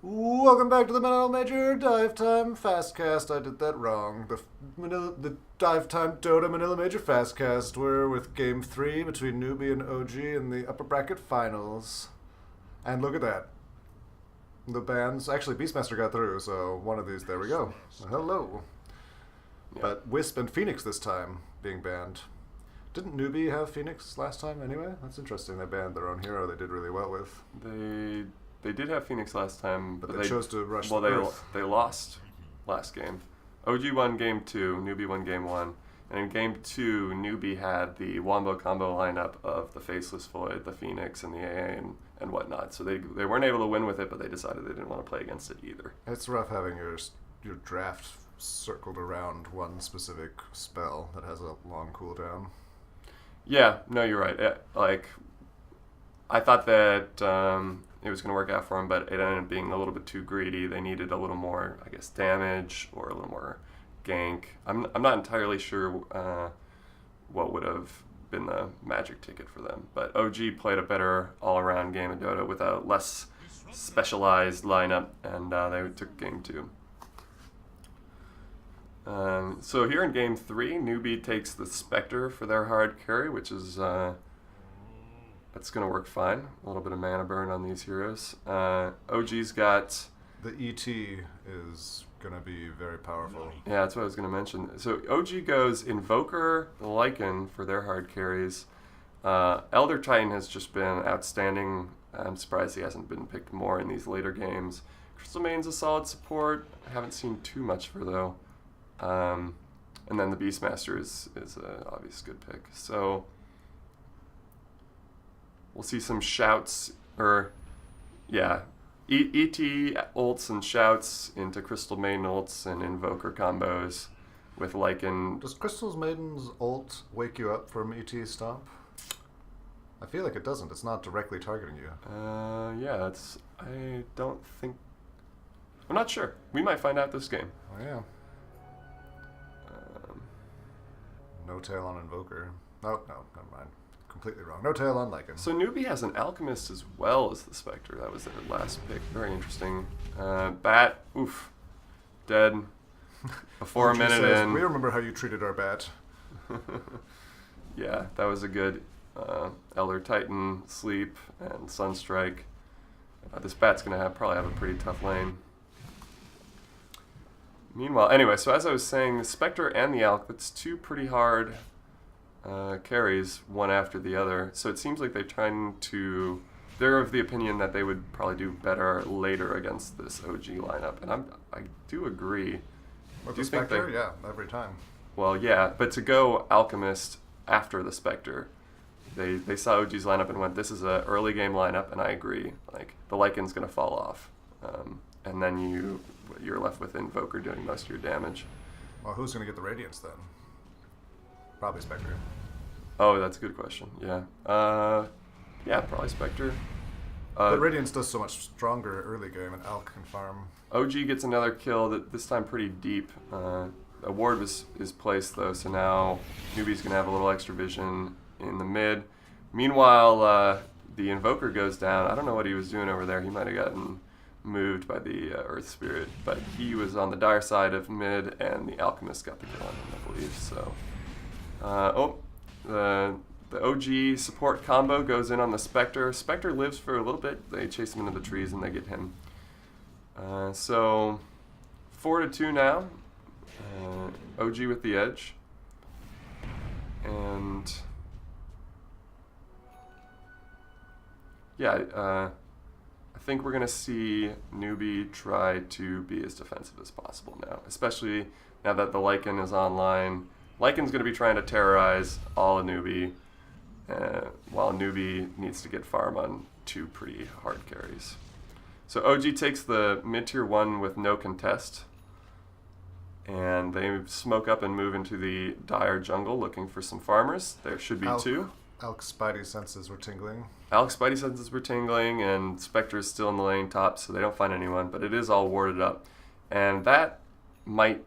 Welcome back to the Manila Major Dive Time Fastcast. I did that wrong. The Dive Time Dota Manila Major Fastcast. We're with Game 3 between Newbee and OG in the upper bracket finals. And look at that. The bands... Actually, Beastmaster got through, so one of these... There we go. Hello. Yeah. But Wisp and Phoenix this time being banned. Didn't Newbee have Phoenix last time anyway? That's interesting. They banned their own hero they did really well with. They did have Phoenix last time, But they chose to rush well, the Earth. they lost last game. OG won game 2, Newbee won game 1. And in game 2, Newbee had the Wombo combo lineup of the Faceless Void, the Phoenix, and the AA and whatnot. So they weren't able to win with it, but they decided they didn't want to play against it either. It's rough having your draft circled around one specific spell that has a long cooldown. Yeah, no, you're right. I thought that it was going to work out for them, but it ended up being a little bit too greedy. They needed a little more, I guess, damage or a little more gank. I'm not entirely sure what would have been the magic ticket for them, but OG played a better all-around game of Dota with a less specialized lineup, and they took game 2. So here in game 3, Newbee takes the Spectre for their hard carry, which is that's going to work fine. A little bit of mana burn on these heroes. OG's got... The ET is going to be very powerful. Yeah, that's what I was going to mention. So OG goes Invoker, Lycan for their hard carries. Elder Titan has just been outstanding. I'm surprised he hasn't been picked more in these later games. Crystal Main's a solid support. I haven't seen too much for, though. And then the Beastmaster is an obvious good pick. So we'll see some shouts, ET ults and shouts into Crystal Maiden ults and Invoker combos with Lycan. Does Crystal Maiden's ult wake you up from ET Stomp? I feel like it doesn't. It's not directly targeting you. I don't think... I'm not sure. We might find out this game. Oh, yeah. No tail on Invoker. No, never mind. Completely wrong. No tail on Lycan. So Newbee has an Alchemist as well as the Spectre. That was their last pick. Very interesting. Bat, oof, dead before a minute in. We remember how you treated our bat. Yeah, that was a good Elder Titan, Sleep, and Sunstrike. This bat's going to probably have a pretty tough lane. Meanwhile, anyway, so as I was saying, the Spectre and the Alch, that's two pretty hard carries, one after the other. So it seems like they're of the opinion that they would probably do better later against this OG lineup. And I do agree. With the Spectre? Yeah, every time. Well, yeah, but to go Alchemist after the Spectre, they saw OG's lineup and went, this is a early game lineup, and I agree. Like, the Lycan's going to fall off. And then you're left with Invoker doing most of your damage. Well, who's going to get the Radiance then? Probably Spectre. Oh, that's a good question. Yeah. Probably Spectre. But Radiance does so much stronger early game, and Alch can farm. OG gets another kill, this time pretty deep. A ward is placed, though, so now Newbee's going to have a little extra vision in the mid. Meanwhile, the Invoker goes down. I don't know what he was doing over there. He might have gotten moved by the Earth Spirit, but he was on the dire side of mid, and the Alchemist got the kill on him, I believe. So, the OG support combo goes in on the Spectre. Spectre lives for a little bit. They chase him into the trees, and they get him. So, 4-2 now. OG with the edge, and I think we're going to see Newbee try to be as defensive as possible now, especially now that the Lycan is online. Lycan's going to be trying to terrorize all of Newbee, while Newbee needs to get farm on two pretty hard carries. So OG takes the mid-tier 1 with no contest, and they smoke up and move into the dire jungle looking for some farmers. There should be two. Alch's spidey senses were tingling. Alch's spidey senses were tingling, and Spectre is still in the lane top, so they don't find anyone, but it is all warded up. And that might,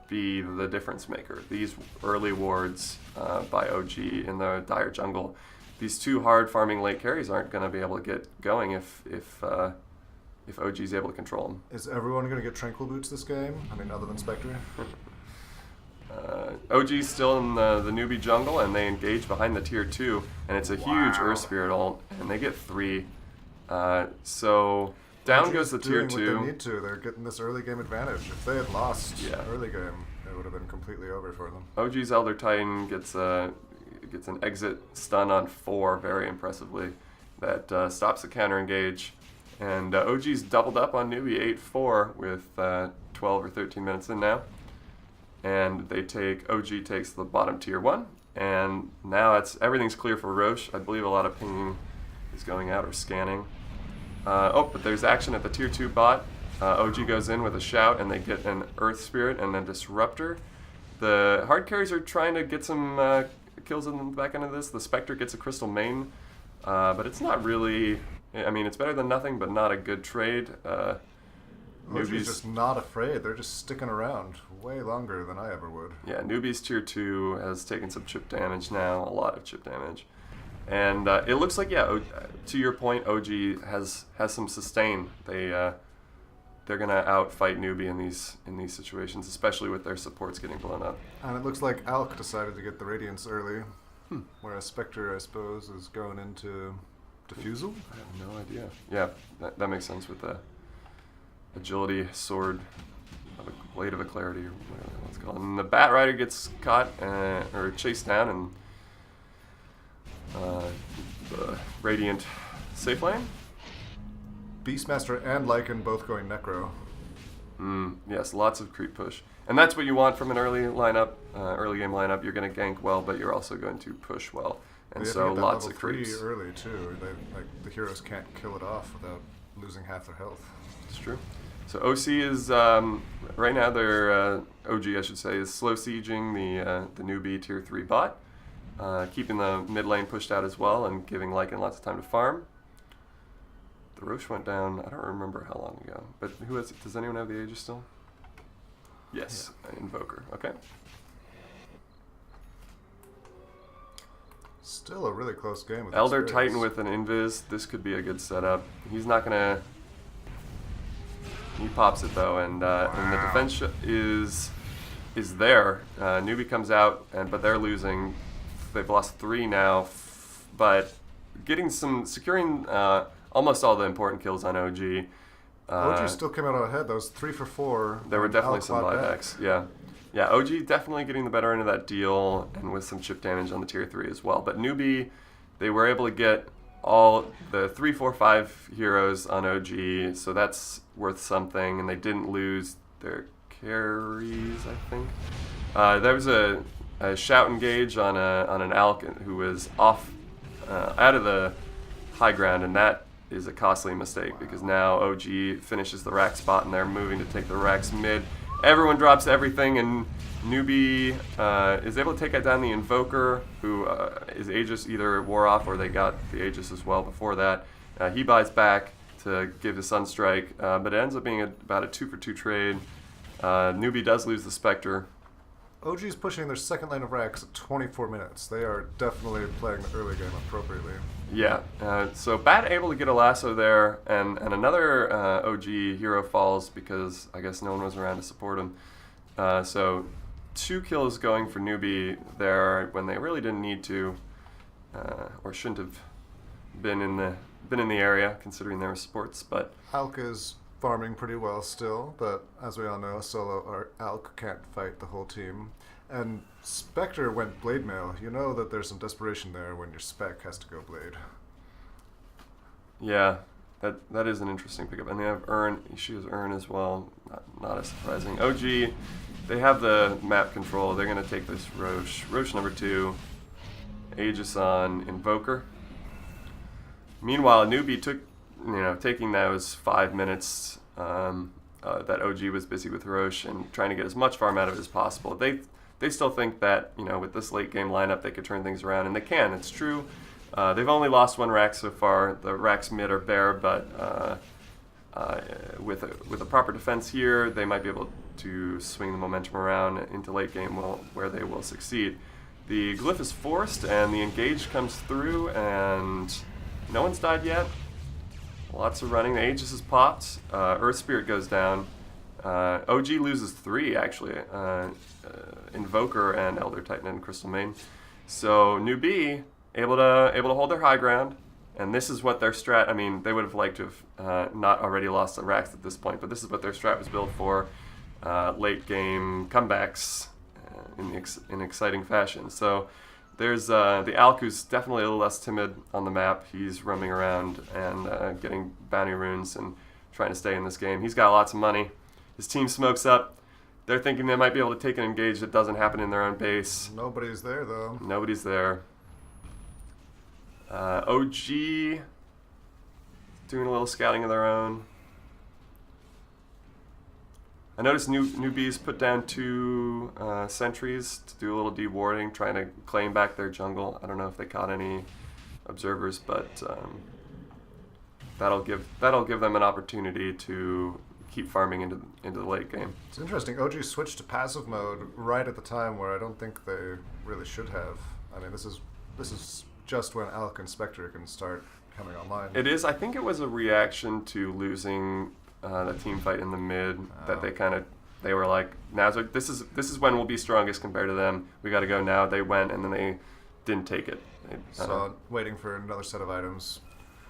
be the difference maker. These early wards by OG in the dire jungle, these two hard farming late carries aren't going to be able to get going if if OG is able to control them. Is everyone going to get Tranquil Boots this game? I mean, other than Spectre? OG's still in the Newbee jungle, and they engage behind the tier 2, and it's a huge Earth Spirit ult, and they get 3. So down goes the tier 2. What they need to. They're getting this early game advantage. If they had lost early game, it would have been completely over for them. OG's Elder Titan gets an exit stun on 4 very impressively. That stops the counter engage. And OG's doubled up on Newbee 8-4 with 12 or 13 minutes in now. And OG takes the bottom tier 1. And now everything's clear for Roche. I believe a lot of pinging is going out or scanning. But there's action at the tier 2 bot. OG goes in with a shout, and they get an Earth Spirit and a Disruptor. The hard carries are trying to get some kills in the back end of this. The Spectre gets a Crystal Main, but it's not really... I mean, it's better than nothing, but not a good trade. Newbee's just not afraid. They're just sticking around way longer than I ever would. Yeah, Newbee's tier 2 has taken some chip damage now, a lot of chip damage. And it looks like, to your point, OG has some sustain. They're going to outfight Newbee in these situations, especially with their supports getting blown up. And it looks like Alk decided to get the Radiance early, whereas Spectre, I suppose, is going into Diffusal? I have no idea. Yeah, that makes sense with the agility sword, blade of a clarity, or whatever it's called. And the Bat Rider gets caught or chased down, and the Radiant safe lane. Beastmaster and Lycan both going Necro. Yes, lots of creep push. And that's what you want from an early game lineup. You're going to gank well, but you're also going to push well. And so lots of creeps. Early too. The heroes can't kill it off without losing half their health. It's true. So OC is right now. Their OG, I should say, is slow sieging the Newbee tier 3 bot, keeping the mid lane pushed out as well, and giving Lycan lots of time to farm. The Roche went down. I don't remember how long ago, but does anyone have the Aegis still? Yes, Invoker. Okay. Still a really close game with Elder experience. Titan with an Invis. This could be a good setup. He's not gonna. He pops it though, and the defense is there. Newbee comes out, but they're losing. They've lost 3 now, but securing almost all the important kills on OG. OG still came out ahead. That was 3 for 4. There were definitely some buybacks. Yeah, OG definitely getting the better end of that deal, and with some chip damage on the tier 3 as well. But Newbee, they were able to get all the 3, 4, 5 heroes on OG, so that's worth something. And they didn't lose their carries, I think. There was a shout engage on an Alk who was off out of the high ground, and that is a costly mistake because now OG finishes the rack spot, and they're moving to take the racks mid. Everyone drops everything, and Newbee is able to take down the Invoker, who his Aegis either wore off or they got the Aegis as well before that. He buys back to give the Sunstrike, but it ends up being about a 2 for 2 trade. Newbee does lose the Spectre. OG's pushing their second lane of racks at 24 minutes. They are definitely playing the early game appropriately. Yeah, so Bat able to get a lasso there, and another OG hero falls because I guess no one was around to support him. So 2 kills going for Newbee there when they really didn't need to, or shouldn't have been in the area considering there were supports. But Alk is farming pretty well still, but as we all know, solo Alk can't fight the whole team. And Spectre went Blade Mail. You know that there's some desperation there when your spec has to go Blade. Yeah, that is an interesting pickup. And they have Urn. She has Urn as well. Not as surprising. OG, they have the map control. They're going to take this Roche. Roche number 2. Aegis on Invoker. Meanwhile, Newbee took, taking those 5 minutes that OG was busy with Roche and trying to get as much farm out of it as possible. They still think that, with this late game lineup, they could turn things around, and they can. It's true. They've only lost 1 rack so far. The racks mid are bare, but with a proper defense here, they might be able to swing the momentum around into late game where they will succeed. The glyph is forced, and the engage comes through, and no one's died yet. Lots of running. The Aegis is popped. Earth Spirit goes down. OG loses 3, actually. Invoker and Elder Titan and Crystal Main. So Newbee able to hold their high ground. And this is what their strat, I mean, they would have liked to have not already lost the Rax at this point, but this is what their strat was built for. Late game comebacks in exciting fashion. So there's the Alk, who's definitely a little less timid on the map. He's roaming around and getting bounty runes and trying to stay in this game. He's got lots of money. His team smokes up. They're thinking they might be able to take an engage that doesn't happen in their own base. Nobody's there, though. Nobody's there. OG doing a little scouting of their own. I noticed Newbees put down 2 sentries to do a little dewarding, trying to claim back their jungle. I don't know if they caught any observers, but that'll give them an opportunity to keep farming into the late game. It's interesting. OG switched to passive mode right at the time where I don't think they really should have. I mean, this is just when Alk and Spectre can start coming online. It is. I think it was a reaction to losing the team fight in the mid that they were like, this is when we'll be strongest compared to them. We got to go now. They went and then they didn't take it. So waiting for another set of items.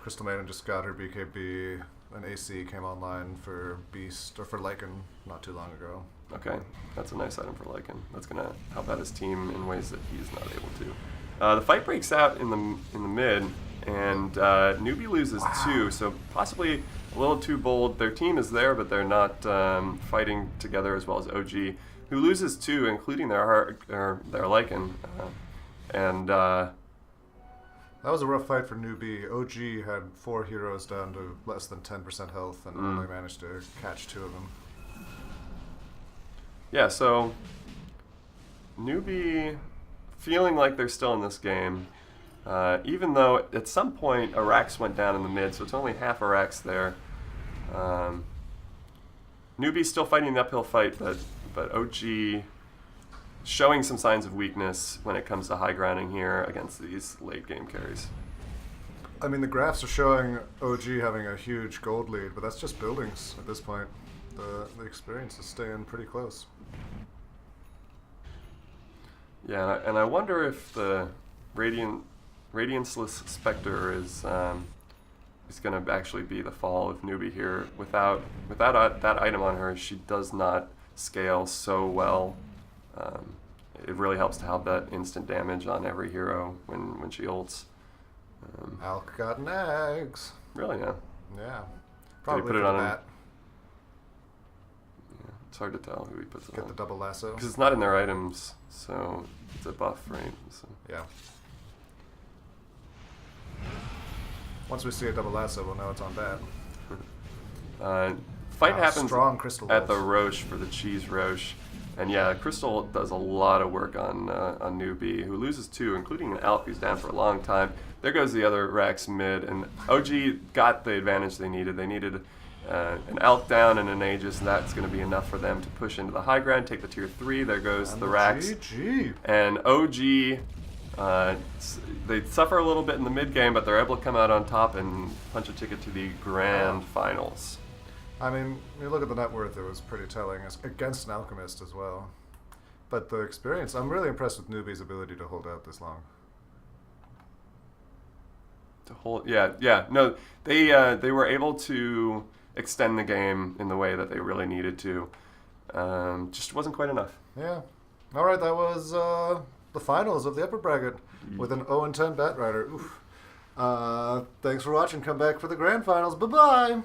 Crystal Maiden just got her BKB. An AC came online for Beast or for Lycan not too long ago. Okay, that's a nice item for Lycan. That's gonna help out his team in ways that he's not able to. The fight breaks out in the mid, and Newbee loses 2, so possibly a little too bold. Their team is there, but they're not fighting together as well as OG, who loses 2, including their Lycan, and that was a rough fight for Newbee. OG had 4 heroes down to less than 10% health and only managed to catch 2 of them. Yeah, so Newbee feeling like they're still in this game, even though at some point a Rax went down in the mid, so it's only half a Rax there. Newbee's still fighting the uphill fight, but OG showing some signs of weakness when it comes to high grounding here against these late game carries. I mean, the graphs are showing OG having a huge gold lead, but that's just buildings at this point. The experience is staying pretty close. Yeah, and I wonder if the Radianceless Spectre is going to actually be the fall of Newbee here. Without that item on her, she does not scale so well. It really helps to have that instant damage on every hero when she ults. Alk got nags. Really, yeah. Yeah. Probably Probably put it on him. that. Yeah, it's hard to tell who he puts it Get on. the double lasso. Because it's not in their items, so it's a buff, right? So. Yeah. Once we see a double lasso, we'll know it's on bad. Fight happens strong Crystal at the Wolf. Roche for the cheese Roche. And yeah, Crystal does a lot of work on Newbee, who loses 2, including an Alk who's down for a long time. There goes the other Rax mid, and OG got the advantage they needed. They needed an Alk down and an Aegis, and that's going to be enough for them to push into the high ground, take the tier 3. There goes the Rax. GG. And OG, they suffer a little bit in the mid game, but they're able to come out on top and punch a ticket to the grand finals. I mean, you look at the net worth, it was pretty telling against an Alchemist as well. But the experience, I'm really impressed with Newbee's ability to hold out this long. No, they were able to extend the game in the way that they really needed to. Just wasn't quite enough. Yeah. All right, that was the finals of the upper bracket with an 0-10 Batrider. Oof. Thanks for watching. Come back for the grand finals. Bye-bye.